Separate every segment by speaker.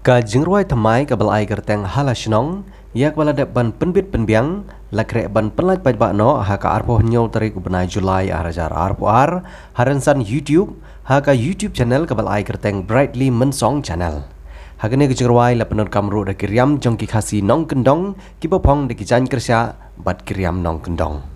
Speaker 1: Ka jingruai thamai ka balai gerteng halashnong yak bala dep ban penbit penbiang lakrek ban penlaj pajba no ha ka arpo nyol tarik benai Julai arajar arpo haransan YouTube ha ka YouTube channel ka balai gerteng Brightly Mensong channel. Hagane ke jingruai la penur kamru da kiriam jong ki khasi nong kendong ki bopong de ki jan kersya bat kiriam nong kendong.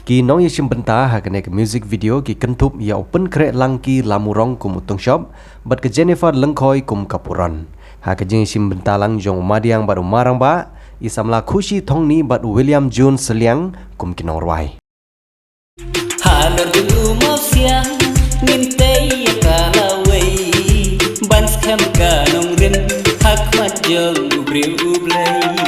Speaker 1: Ki nong yishim benta ha kene ke music video ki kentup ya open krek langki lamurong kum utong shop bat ke Jennifer lengkoi kum kapuran ha ke jing yishim benta lang jong madiang baru marang ba isamla khushi thong ni bat William June seliang kum kinong rwai
Speaker 2: halor dulu mafia ngintay kalaway bans kam kanong rin hak mat jong ubriu ublay